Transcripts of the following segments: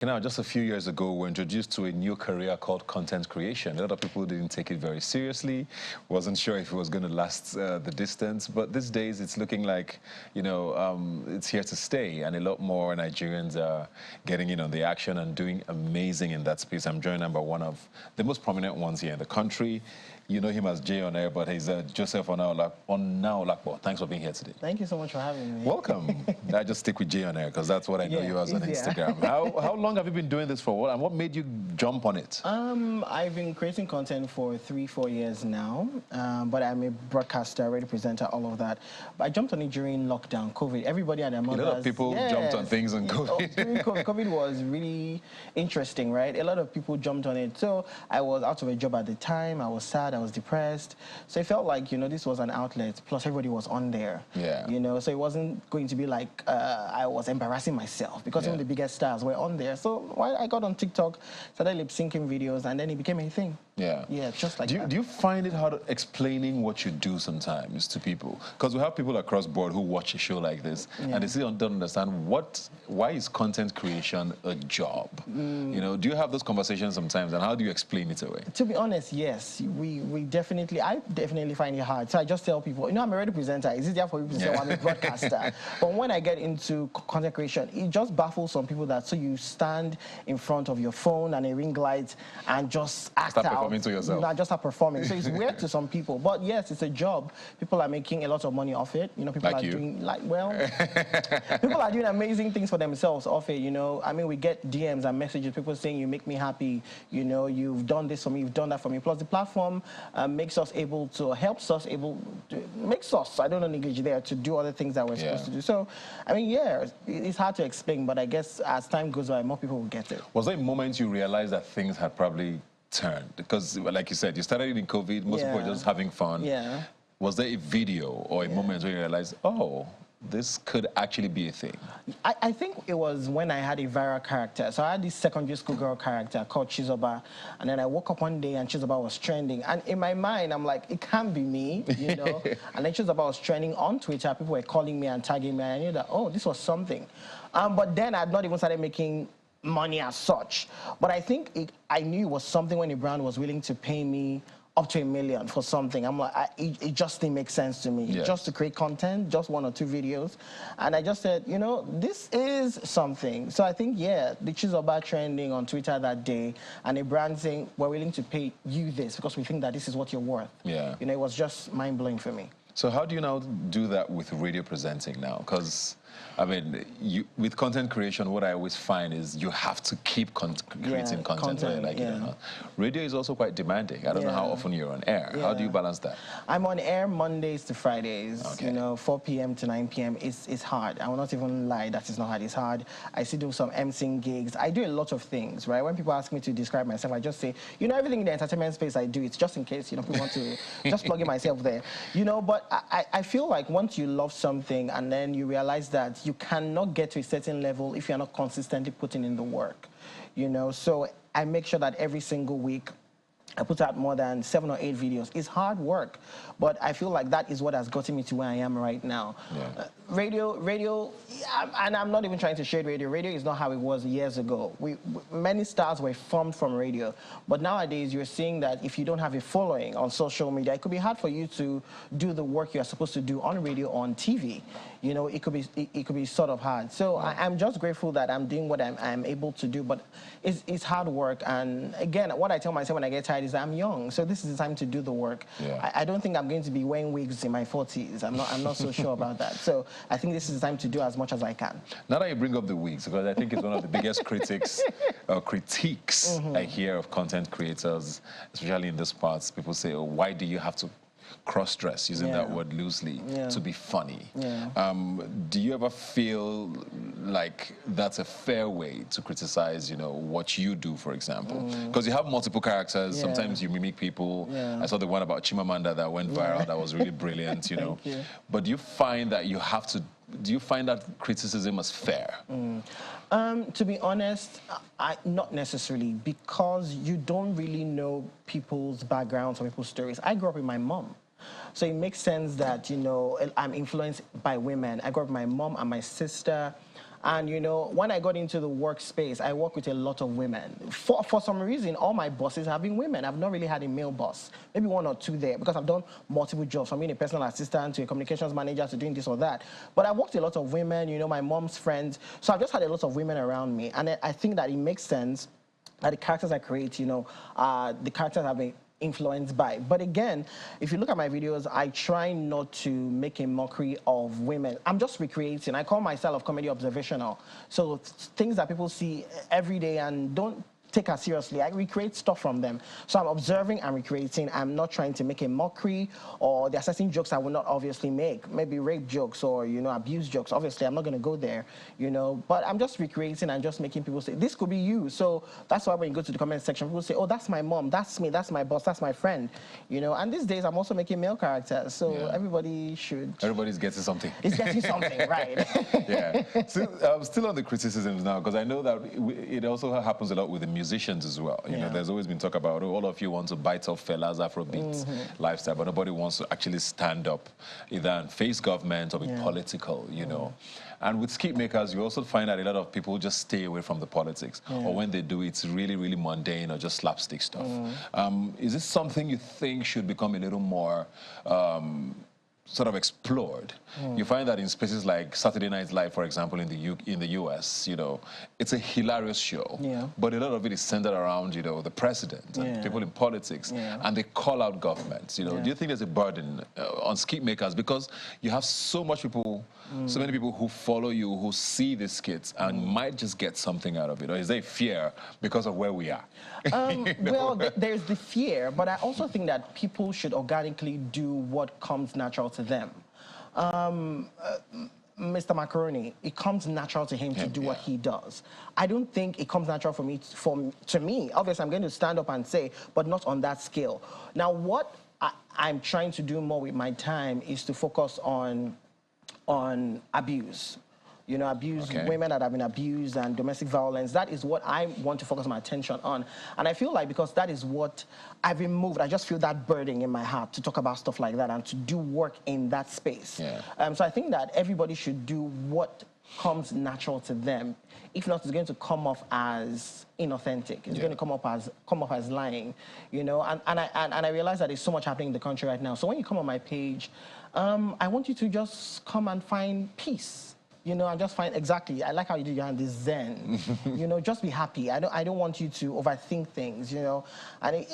You know, just a few years ago, we were introduced to a new career called content creation. A lot of people didn't take it very seriously, wasn't sure if it was going to last the distance. But these days, it's looking like, it's here to stay. And a lot more Nigerians are getting in on the action and doing amazing in that space. I'm joined by one of the most prominent ones here in the country. You know him as Jay on air, but he's Joseph Onaolapo. Thanks for being here today. Thank you so much for having me. Welcome. I just stick with Jay on air because that's what I know you as on Instagram. How long have you been doing this for? And what made you jump on it? I've been creating content for 3-4 years now, but I'm a broadcaster, radio presenter, all of that. But I jumped on it during lockdown, COVID. Everybody and their mothers. A lot of people jumped on things on COVID. During COVID was really interesting, right? A lot of people jumped on it. So I was out of a job at the time. I was sad. I was depressed. So it felt like, this was an outlet. Plus, everybody was on there. Yeah. So it wasn't going to be like I was embarrassing myself because even the biggest stars were on there. So while I got on TikTok, started lip-syncing videos, and then it became a thing. Yeah. Yeah, just like that. Do you find it hard explaining what you do sometimes to people? Because we have people across board who watch a show like this, and they still don't understand why is content creation a job? Do you have those conversations sometimes, and how do you explain it away? To be honest, yes. I definitely find it hard. So I just tell people, I'm a radio presenter. It's easier for you to say, I'm a broadcaster. But when I get into content creation, it just baffles some people that so you stand in front of your phone and a ring light and just act out. Performing to yourself. Just start performing. So it's weird to some people. But yes, it's a job. People are making a lot of money off it. People like are you. doing people are doing amazing things for themselves off it. We get DMs and messages, people saying you make me happy. You've done this for me, you've done that for me. Plus the platform makes us able to makes us, I don't know English there, to do other things that we're supposed to do. So it's hard to explain, but I guess as time goes by, more people will get it. Was there a moment you realized that things had probably turned? Because like you said, you started in COVID, most people were just having fun. Yeah. Was there a video or a moment where you realized, oh, this could actually be a thing? I think it was when I had a viral character. So I had this secondary school girl character called Chizoba, and then I woke up one day and Chizoba was trending. And in my mind, I'm like, it can't be me, And then Chizoba was trending on Twitter. People were calling me and tagging me, and I knew that, oh, this was something. But then I had not even started making money as such. But I think I knew it was something when a brand was willing to pay me up to $1 million for something. I'm like, it just didn't make sense to me. Just to create content, just 1 or 2 videos. And I just said, this is something. So I think, the Chizoba trending on Twitter that day and a brand saying, we're willing to pay you this because we think that this is what you're worth. Yeah. It was just mind-blowing for me. So how do you now do that with radio presenting now? Because, with content creation, what I always find is you have to keep creating content whether you like it or not. Radio is also quite demanding. I don't know how often you're on air. How do you balance that? I'm on air Mondays to Fridays, 4 p.m. to 9 p.m. It's hard. I will not even lie that it's not hard. It's hard. I still do some emceeing gigs. I do a lot of things, right? When people ask me to describe myself, I just say, everything in the entertainment space I do, it's just in case, people want to just plug in myself there. But I feel like once you love something and then you realize that you cannot get to a certain level if you're not consistently putting in the work, So I make sure that every single week I put out more than 7 or 8 videos. It's hard work, but I feel like that is what has gotten me to where I am right now. Radio, and I'm not even trying to shade radio. Radio is not how it was years ago. Many stars were formed from radio, but nowadays you're seeing that if you don't have a following on social media, it could be hard for you to do the work you're supposed to do on radio or on TV. It could be sort of hard. So I'm just grateful that I'm doing what I'm able to do, but it's hard work. And again, what I tell myself when I get tired is I'm young, so this is the time to do the work. I don't think I'm going to be wearing wigs in my 40s. I'm not so sure about that. So I think this is the time to do as much as I can. Now that you bring up the wigs, because I think it's one of the biggest critiques I hear of content creators, especially in this parts. People say, oh, why do you have to cross-dress, using that word loosely, to be funny? Do you ever feel like that's a fair way to criticize, what you do, for example? Because you have multiple characters. Sometimes you mimic people. I saw the one about Chimamanda that went viral. That was really brilliant, Thank you. But do you find that do you find that criticism as fair? To be honest, not necessarily, because you don't really know people's backgrounds or people's stories. I grew up with my mom. So it makes sense that, I'm influenced by women. I grew up with my mom and my sister. And, you know, when I got into the workspace, I work with a lot of women. For some reason, all my bosses have been women. I've not really had a male boss, maybe one or two there, because I've done multiple jobs, from being a personal assistant to a communications manager to doing this or that. But I worked with a lot of women, you know, my mom's friends. So I've just had a lot of women around me. And I think that it makes sense that the characters I create, you know, the characters have been influenced by. But again, if you look at my videos, I try not to make a mockery of women. I'm just recreating. I call myself comedy observational. So things that people see every day and don't take as seriously, I recreate stuff from them. So I'm observing and recreating. I'm not trying to make a mockery, or there are certain jokes I will not obviously make, maybe rape jokes or, you know, abuse jokes. Obviously, I'm not going to go there, you know, but I'm just recreating and just making people say, this could be you. So that's why when you go to the comment section, people say, oh, that's my mom, that's me, that's my boss, that's my friend, you know. And these days, I'm also making male characters. So everybody should. Everybody's getting something. It's getting something, right? Yeah. So, still on the criticisms now, because I know that it also happens a lot with the musicians as well. You know, there's always been talk about, oh, all of you want to bite off Fela's Afrobeat lifestyle, but nobody wants to actually stand up either and face government or be political, you know. And with skit makers, you also find that a lot of people just stay away from the politics, or when they do, it's really, really mundane or just slapstick stuff. Is this something you think should become a little more sort of explored? You find that in spaces like Saturday Night Live, for example, in the US, you know, it's a hilarious show, but a lot of it is centered around, you know, the president and people in politics, and they call out governments. You know, do you think there's a burden on skit makers, because you have so much people, so many people who follow you, who see the skits and might just get something out of it, or is there fear because of where we are? Well, there's the fear, but I also think that people should organically do what comes natural to them. Mr. Macaroni, it comes natural to him to do what he does. I don't think it comes natural for me, to me. Obviously, I'm going to stand up and say, but not on that scale. Now, what I'm trying to do more with my time is to focus on abuse. You know, women that have been abused and domestic violence. That is what I want to focus my attention on. And I feel like because that is what I've been moved, I just feel that burden in my heart to talk about stuff like that and to do work in that space. So I think that everybody should do what comes natural to them. If not, it's going to come off as inauthentic. It's going to come off as lying, you know. And I realize that there's so much happening in the country right now. So when you come on my page, I want you to just come and find peace. You know, and just find exactly. I like how you do your hand, this zen. You know, just be happy. I don't want you to overthink things. You know, and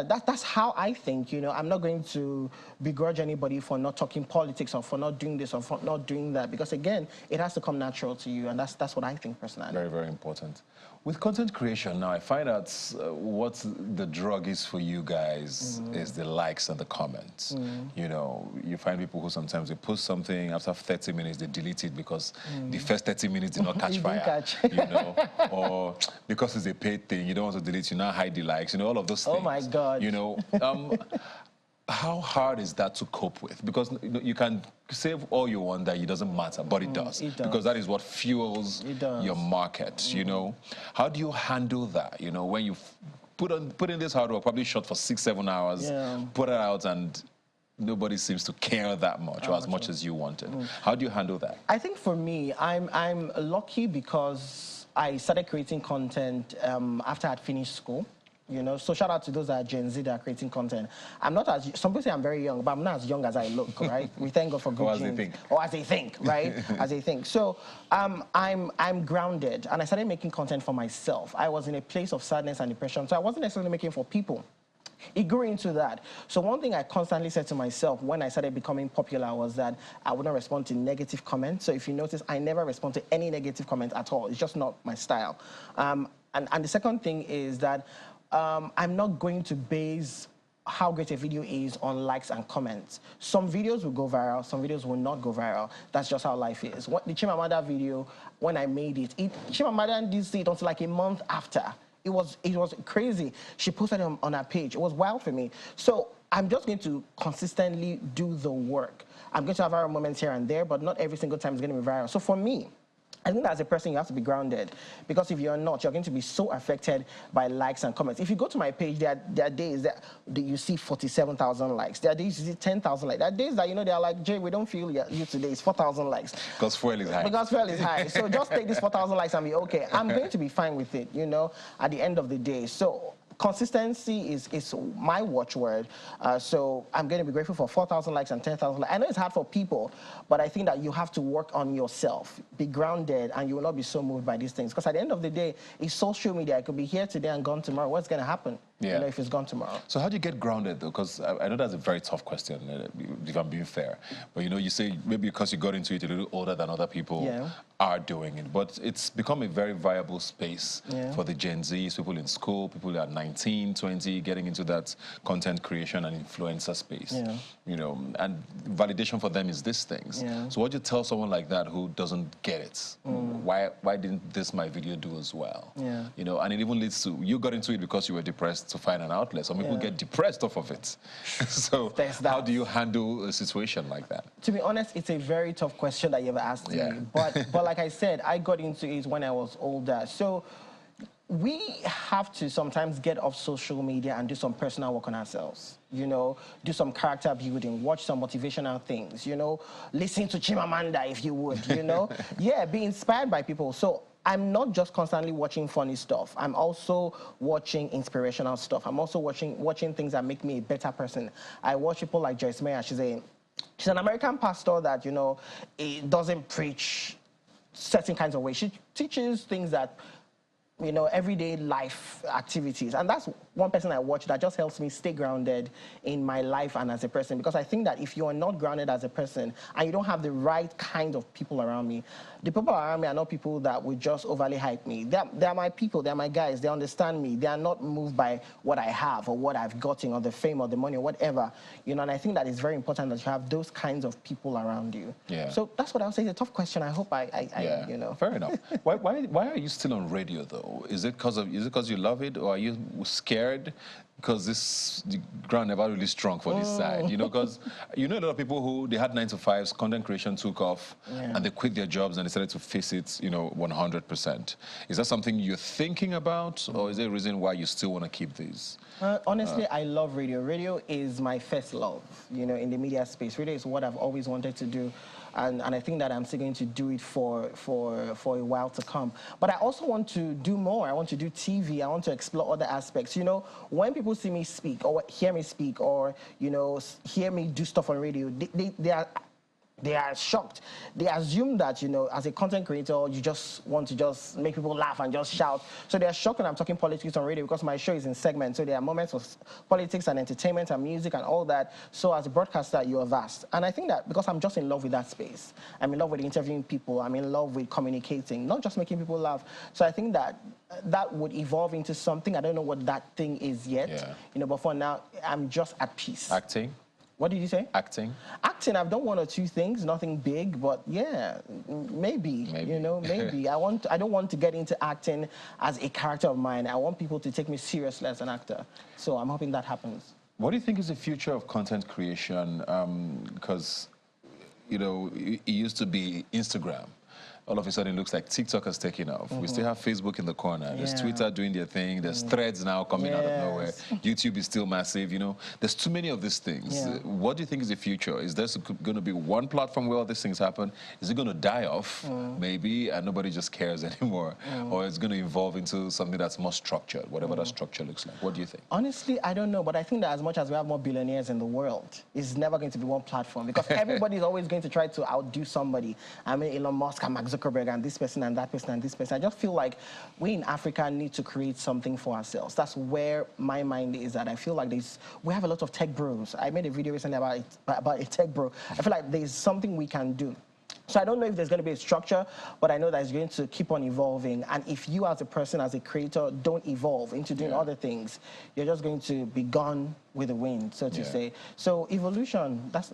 that's how I think. You know, I'm not going to begrudge anybody for not talking politics or for not doing this or for not doing that, because again, it has to come natural to you, and that's what I think personally. Very, very important. With content creation now, I find out what the drug is for you guys is the likes and the comments. You know, you find people who sometimes they post something, after 30 minutes they delete it because the first 30 minutes did not catch fire. You know, or because it's a paid thing, you don't want to delete, you now hide the likes, you know, all of those things. Oh my God. You know, how hard is that to cope with? Because you can say all you want that it doesn't matter, but it does. Because that is what fuels your market, you know. How do you handle that, you know, when you put in this hard work, probably shot for 6-7 hours, put it out and nobody seems to care that much or as much as you wanted. How do you handle that? I think for me, I'm lucky because I started creating content after I'd finished school. You know, so shout out to those that are Gen Z that are creating content. I'm not as, some people say I'm very young, but I'm not as young as I look, right? We thank God for good genes. Or as they think, right? As they think. So I'm grounded, and I started making content for myself. I was in a place of sadness and depression, so I wasn't necessarily making for people. It grew into that. So one thing I constantly said to myself when I started becoming popular was that I would not respond to negative comments. So if you notice, I never respond to any negative comment at all. It's just not my style. And the second thing is that I'm not going to base how great a video is on likes and comments. Some videos will go viral, some videos will not go viral. That's just how life is. The Chimamanda video, when I made it, Chimamanda didn't see it until like a month after. It was crazy. She posted it on her page. It was wild for me. So I'm just going to consistently do the work. I'm going to have viral moments here and there, but not every single time is going to be viral. So for me, I think that as a person, you have to be grounded, because if you're not, you're going to be so affected by likes and comments. If you go to my page, there are days that you see 47,000 likes. There are days you see 10,000 likes. There are days that, they're like, Jay, we don't feel you today. It's 4,000 likes. Because fuel is high. Because fuel is high. So just take this 4,000 likes and be okay. I'm going to be fine with it, at the end of the day. So consistency is my watchword. So I'm going to be grateful for 4,000 likes and 10,000 likes. I know it's hard for people, but I think that you have to work on yourself, be grounded, and you will not be so moved by these things. Because at the end of the day, it's social media. It could be here today and gone tomorrow. What's going to happen? Yeah. If it's gone tomorrow. So how do you get grounded, though? Because I know that's a very tough question, if I'm being fair. But, you say maybe because you got into it a little older than other people are doing it. But it's become a very viable space for the Gen Zs, people in school, people that are 19, 20, getting into that content creation and influencer space. And validation for them is these things. So what do you tell someone like that who doesn't get it? Why didn't this my video do as well? And it even leads to, you got into it because you were depressed to find an outlet. Some people get depressed off of it. So how do you handle a situation like that? To be honest, it's a very tough question that you ever asked me. But like I said, I got into it when I was older. So we have to sometimes get off social media and do some personal work on ourselves. Do some character building, watch some motivational things, listen to Chimamanda if you would, be inspired by people. So I'm not just constantly watching funny stuff. I'm also watching inspirational stuff. I'm also watching things that make me a better person. I watch people like Joyce Meyer. She's an American pastor that, it doesn't preach certain kinds of ways. She teaches things that, everyday life activities. And that's one person I watch that just helps me stay grounded in my life and as a person. Because I think that if you are not grounded as a person and you don't have the right kind of people around me, the people around me are not people that would just overly hype me. They're my people, they're my guys, they understand me. They are not moved by what I have or what I've gotten or the fame or the money or whatever. And I think that it's very important that you have those kinds of people around you. So that's what I would say. It's a tough question. I hope I Fair enough. Why are you still on radio, though? Is it because you love it, or are you scared because the ground never really strong for this side? Because a lot of people who they had 9-to-5s, content creation took off, and they quit their jobs and decided to face it, 100%. Is that something you're thinking about, or is there a reason why you still want to keep these? Honestly, I love radio. Radio is my first love, in the media space. Radio is what I've always wanted to do. And I think that I'm still going to do it for a while to come. But I also want to do more. I want to do TV. I want to explore other aspects. When people see me speak or hear me speak or, hear me do stuff on radio, they are shocked. They assume that, as a content creator, you just want to just make people laugh and just shout. So they are shocked when I'm talking politics on radio because my show is in segments. So there are moments of politics and entertainment and music and all that. So as a broadcaster, you are vast. And I think that because I'm just in love with that space, I'm in love with interviewing people, I'm in love with communicating, not just making people laugh. So I think that would evolve into something. I don't know what that thing is yet, but for now, I'm just at peace. Acting? What did you say? Acting? Acting, I've done one or two things, nothing big, but yeah, maybe. Maybe. I don't want to get into acting as a character of mine. I want people to take me seriously as an actor. So I'm hoping that happens. What do you think is the future of content creation? Because, it used to be Instagram. All of a sudden, it looks like TikTok has taken off. We still have Facebook in the corner. There's Twitter doing their thing. There's Threads now coming out of nowhere. YouTube is still massive. There's too many of these things. What do you think is the future? Is there going to be one platform where all these things happen? Is it going to die off, maybe, and nobody just cares anymore? Or is it going to evolve into something that's more structured, whatever that structure looks like? What do you think? Honestly, I don't know. But I think that as much as we have more billionaires in the world, it's never going to be one platform because everybody's always going to try to outdo somebody. I mean, Elon Musk and Mark Zuckerberg and this person and that person and this person. I just feel like we in Africa need to create something for ourselves. That's where my mind is at. I feel like we have a lot of tech bros. I made a video recently about a tech bro. I feel like there's something we can do. So I don't know if there's going to be a structure, but I know that it's going to keep on evolving. And if you as a person, as a creator, don't evolve into doing other things, you're just going to be gone with the wind, so to say. So evolution, that's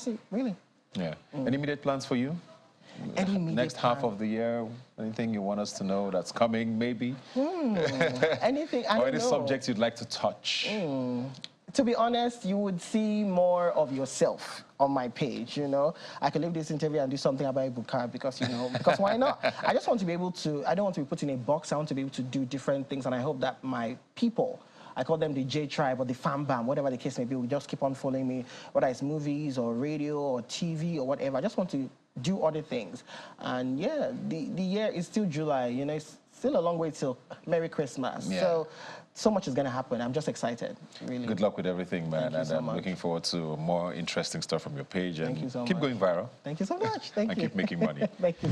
it, really. Yeah. Any immediate plans for you? Next half of the year, anything you want us to know that's coming, maybe? Anything, I don't know. Or any subject you'd like to touch? to be honest, you would see more of yourself on my page, you know. I could leave this interview and do something about Ibukar because, you know, because why not? I just want to be able to, I don't want to be put in a box. I want to be able to do different things, and I hope that my people, I call them the J Tribe or the Fam Bam, whatever the case may be, will just keep on following me, whether it's movies or radio or TV or whatever. I just want to do other things. And yeah, the year is still July, you know, it's still a long way till Merry Christmas. Yeah. So much is going to happen. I'm just excited, really. Good luck with everything, man. Thank you so I'm much. looking forward to more interesting stuff from your page. Thank you so keep much. going viral. Thank you so much. Thank you. And keep making money. Thank you.